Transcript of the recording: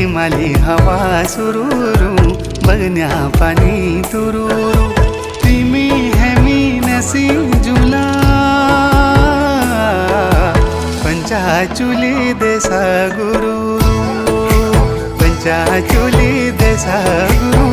प्रेमाली हवा सुरूरू बगन्या पानी तुरूरू तिमी हेमी नसी जुला पंचाचुली देसा गुरु पंचाचुली देसा गुरु